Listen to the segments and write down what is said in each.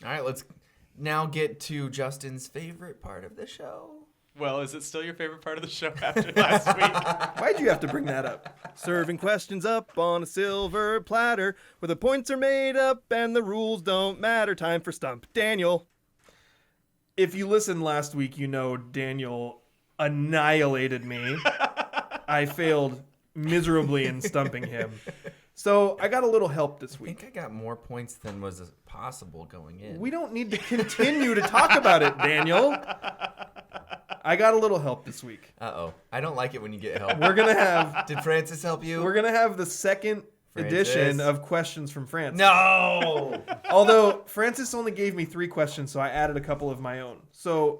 All right, let's now get to Justin's favorite part of the show. Well, is it still your favorite part of the show after last week? Why'd you have to bring that up? Serving questions up on a silver platter where the points are made up and the rules don't matter. Time for Stump Daniel. If you listened last week, you know Daniel annihilated me. I failed miserably in stumping him. So I got a little help this I week. think I got more points than was possible going in. We don't need to continue to talk about it, Daniel. I got a little help this week. Uh-oh. I don't like it when you get help. We're going to have... Did Francis help you? We're going to have the second edition of questions from Francis. No! Although Francis only gave me 3 questions, so I added a couple of my own. So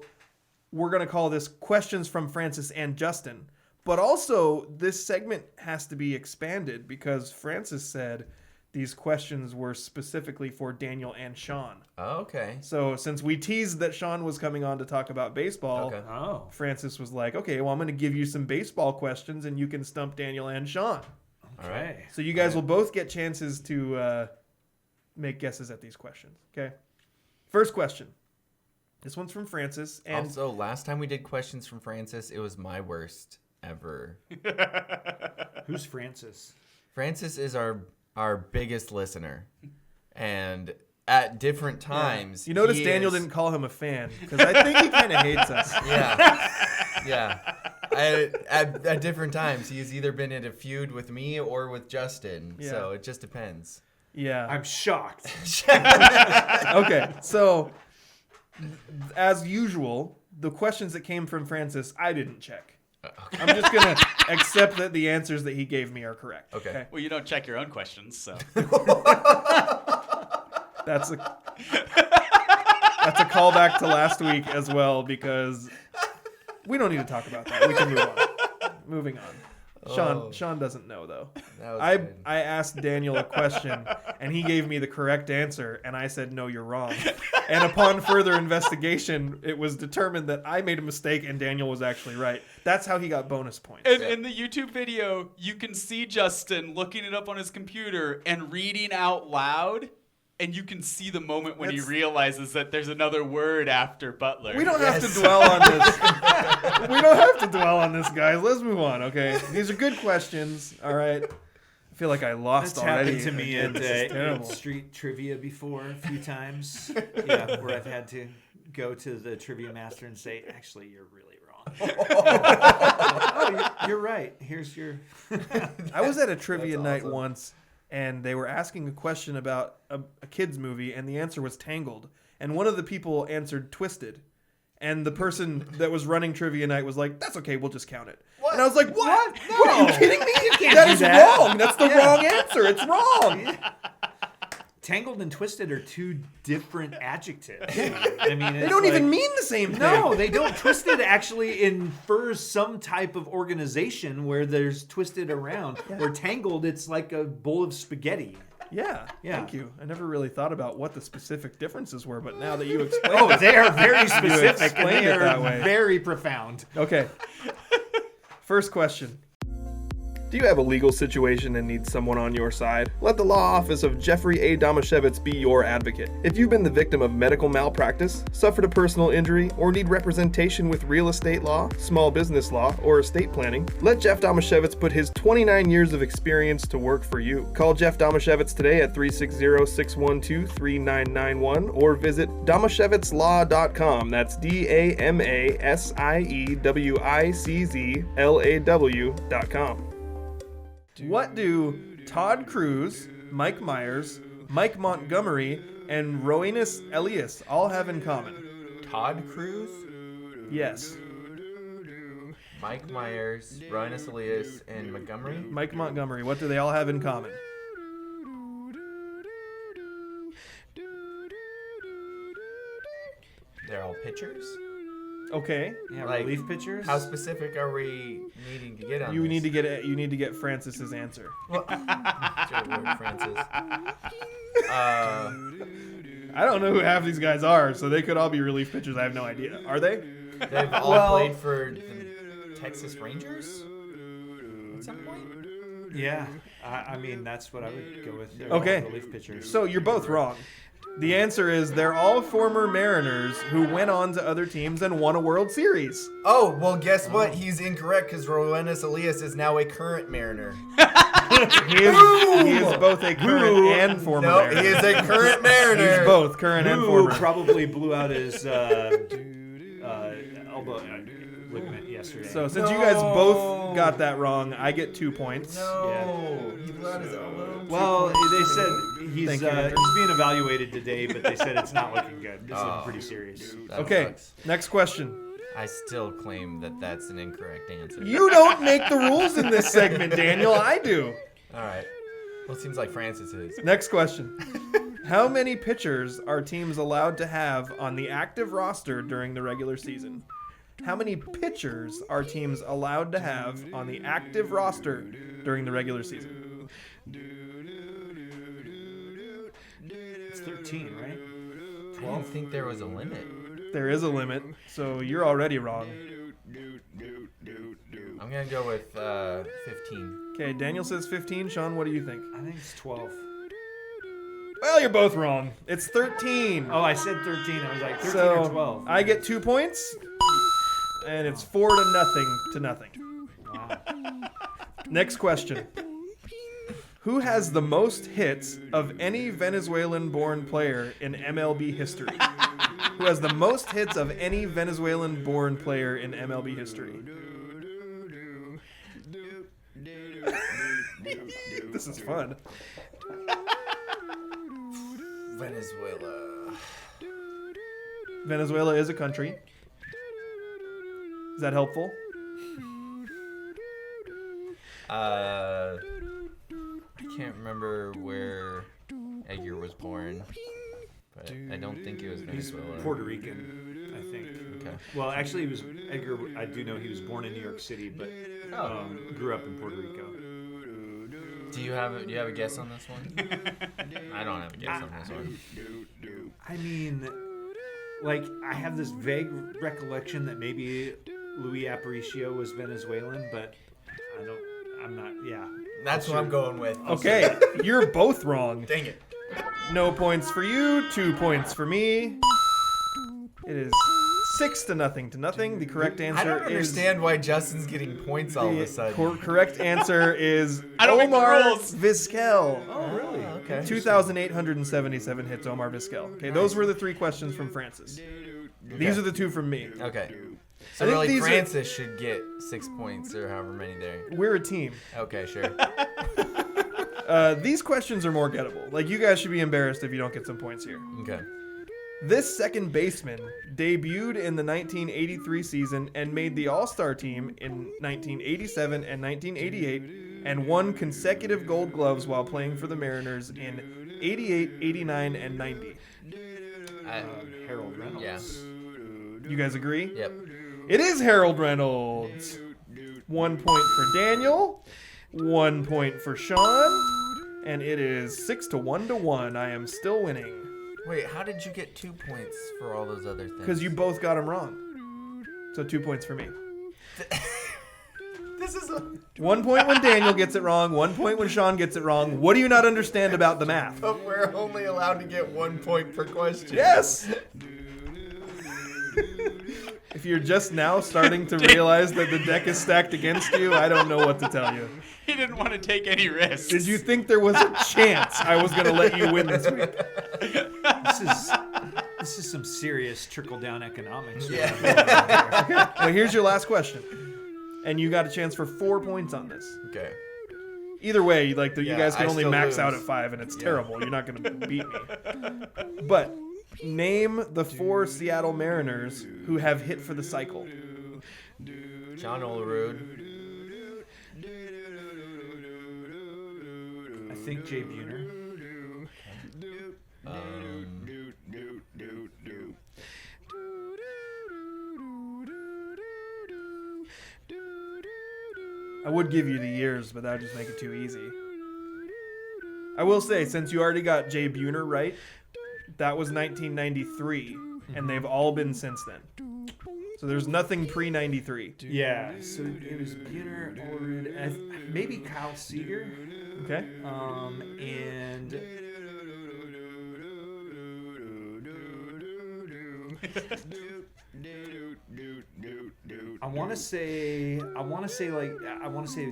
we're going to call this Questions from Francis and Justin. But also, this segment has to be expanded because Francis said these questions were specifically for Daniel and Shawn. Oh, okay. So since we teased that Shawn was coming on to talk about baseball, Francis was like, okay, well, I'm going to give you some baseball questions and you can stump Daniel and Shawn. All right. So you guys will both get chances to make guesses at these questions. Okay. First question. This one's from Francis. And also, last time we did questions from Francis, it was my worst ever. Who's Francis? Francis is our biggest listener. And at different times... You notice Daniel didn't call him a fan because I think he kind of hates us. Yeah. At different times, he's either been in a feud with me or with Justin. Yeah. So it just depends. Yeah. I'm shocked. Okay, so as usual, the questions that came from Francis, I didn't check. Okay. I'm just going to accept that the answers that he gave me are correct. Okay. Well, you don't check your own questions, so. That's a callback to last week as well because we don't need to talk about that. We can move on. Moving on. Shawn doesn't know, though. I asked Daniel a question, and he gave me the correct answer, and I said, no, you're wrong. And upon further investigation, it was determined that I made a mistake, and Daniel was actually right. That's how he got bonus points. And in the YouTube video, you can see Justin looking it up on his computer and reading out loud. And you can see the moment when he realizes that there's another word after Butler. We don't have to dwell on this. We don't have to dwell on this, guys. Let's move on, okay? These are good questions, all right? I feel like I lost That's already. happened to me Again, at street trivia before a few times. Yeah, where I've had to go to the trivia master and say, actually, you're really wrong. Oh, you're right. Here's your... I was at a trivia night once, and they were asking a question about a kid's movie, and the answer was Tangled. And one of the people answered Twisted. And the person that was running trivia night was like, that's okay, we'll just count it. What? And I was like, what? No. What, are you kidding me? You can't that is that. Wrong. That's the wrong answer. It's wrong. Tangled and twisted are 2 different adjectives. I mean, they don't even mean the same thing. No, they don't. Twisted actually infers some type of organization where there's twisted around. Yeah. Where tangled, it's like a bowl of spaghetti. Yeah, thank you. I never really thought about what the specific differences were, but now that you explained it. They are very specific and they are very profound. Okay. First question. Do you have a legal situation and need someone on your side? Let the law office of Jeffrey A. Damasiewicz be your advocate. If you've been the victim of medical malpractice, suffered a personal injury, or need representation with real estate law, small business law, or estate planning, let Jeff Damasiewicz put his 29 years of experience to work for you. Call Jeff Damasiewicz today at 360-612-3991 or visit damasiewiczlaw.com. That's DAMASIEWICZLAW.com. What do Todd Cruz, Mike Myers, Mike Montgomery, and Rowanus Elias all have in common? Todd Cruz? Yes. Mike Myers, Rowanus Elias, and Montgomery? Mike Montgomery. What do they all have in common? They're all pitchers? Okay. Yeah, like, relief pitchers. How specific are we needing to get on you this? need to get Francis's answer. Well, Lord Francis. I don't know who half these guys are, so they could all be relief pitchers. I have no idea. Are they? They've all played for the Texas Rangers at some point? Yeah. I mean, that's what I would go with. They're okay. all relief pitchers. So you're both wrong. The answer is they're all former Mariners who went on to other teams and won a World Series. Oh, well, guess what? He's incorrect because Rowanus Elias is now a current Mariner. He is both a current and former No, Mariner. he is a current Mariner. He's both current and Who former. probably blew out his elbow ligament yesterday. So since you guys both got that wrong, I get 2 points. No. He blew out his elbow. Well, they said he's Thank you, Andrew. he's being evaluated today, but they said it's not looking good. It's looking pretty serious. That Okay, sucks. next question. I still claim that that's an incorrect answer. You don't make the rules in this segment, Daniel. I do. All right. Well, it seems like Francis is. Next question. How many pitchers are teams allowed to have on the active roster during the regular season? How many pitchers are teams allowed to have on the active roster during the regular season? It's 13, right? I didn't think there was a limit. There is a limit, so you're already wrong. I'm going to go with 15. Okay, Daniel says 15. Sean, what do you think? I think it's 12. Well, you're both wrong. It's 13. Oh, I said 13. I was like 13 so or 12. I get 2 points, and it's 4 to nothing. Wow. Next question. Who has the most hits of any Venezuelan-born player in MLB history? Who has the most hits of any Venezuelan-born player in MLB history? This is fun. Venezuela. Venezuela is a country. Is that helpful? I can't remember where Edgar was born, but I don't think it was He's Venezuela. Puerto Rican, I think. Okay. Well, actually, he was Edgar. I do know he was born in New York City, but grew up in Puerto Rico. Do you have a guess on this one? I don't have a guess on this one. I mean, like, I have this vague recollection that maybe Luis Aparicio was Venezuelan, but I'm not. Yeah. That's what I'm going with. Okay, you're both wrong. Dang it. No points for you, 2 points for me. It is 6 to nothing. The correct answer I don't is... understand why Justin's getting points all of a sudden. Correct answer is I don't make the Omar rules. Vizquel. Oh, really? Okay. 2,877 hits, Omar Vizquel. Okay, those were the 3 questions from Francis. These are the 2 from me. Okay. I So think really, these are- Francis should get 6 points or however many there. We're a team. Okay, sure. These questions are more gettable. Like, you guys should be embarrassed if you don't get some points here. Okay. This second baseman debuted in the 1983 season and made the All-Star team in 1987 and 1988 and won consecutive Gold Gloves while playing for the Mariners in 88, 89, and 90. Harold Reynolds. Yeah. You guys agree? Yep. It is Harold Reynolds. 1 point for Daniel, 1 point for Sean, and it is 6 to 1. I am still winning. Wait, how did you get 2 points for all those other things? Because you both got them wrong. So 2 points for me. This is a... 1 point when Daniel gets it wrong, 1 point when Sean gets it wrong. What do you not understand about the math? But we're only allowed to get 1 point per question. Yes! If you're just now starting to realize that the deck is stacked against you, I don't know what to tell you. He didn't want to take any risks. Did you think there was a chance I was going to let you win this week? This is some serious trickle-down economics. Yeah. Well, here's your last question. And you got a chance for 4 points on this. Okay. Either way, like you Yeah, guys can I only still max out lose. at 5, and it's Yeah. terrible. You're not going to beat me. But name the 4 Seattle Mariners who have hit for the cycle. John Olerud. I think Jay Buhner. I would give you the years, but that would just make it too easy. I will say, since you already got Jay Buhner right, that was 1993, and they've all been since then. So there's nothing pre-93. Yeah, so it was Buhner, Olerud, maybe Kyle Seager, Okay? and I want to say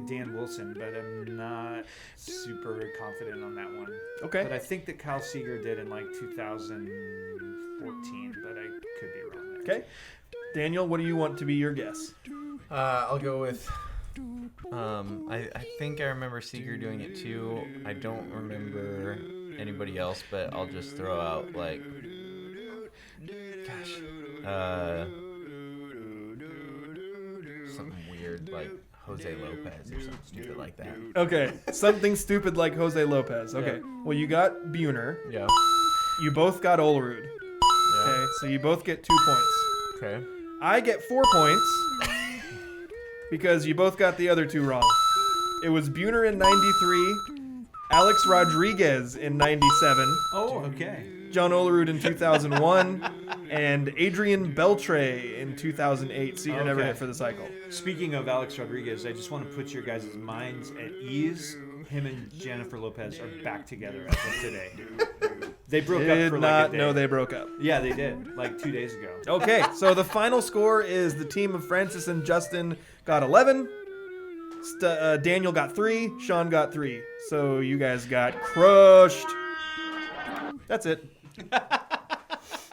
Dan Wilson, but I'm not super confident on that one. Okay. But I think that Kyle Seeger did in like 2014, but I could be wrong there. Okay. Daniel, what do you want to be your guess? I'll go with. I think I remember Seeger doing it too. I don't remember anybody else, but I'll just throw out like. Gosh. Something weird like Jose Lopez or something stupid like that. Okay. Something stupid like Jose Lopez. Okay. Yeah. Well, you got Buhner. Yeah. You both got Olerud. Yeah. Okay. So you both get 2 points. Okay. I get 4 points because you both got the other two wrong. It was Buhner in 93, Alex Rodriguez in 97, Oh, okay. John Olerud in 2001, and Adrian Beltre in 2008. So you're never Okay. hit for the cycle. Speaking of Alex Rodriguez, I just want to put your guys' minds at ease. Him and Jennifer Lopez are back together as of today. They broke up Did for not like a day. know they broke up. Yeah, they did. Like 2 days ago. Okay, so the final score is the team of Francis and Justin got 11. Daniel got 3. Shawn got 3. So you guys got crushed. That's it.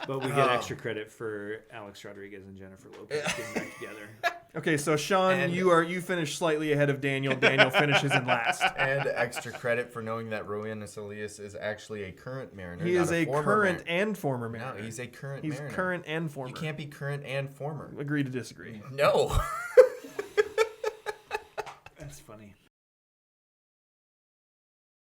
But we get extra credit for Alex Rodriguez and Jennifer Lopez getting back together. Okay, so Shawn, And- you finished slightly ahead of Daniel. Daniel finishes in last. And extra credit for knowing that Rowanus Elias is actually a current Mariner. He not is a former current Mariner. and former No, Mariner. he's a current He's Mariner. current and former. You can't be current and former. Agree to disagree. No.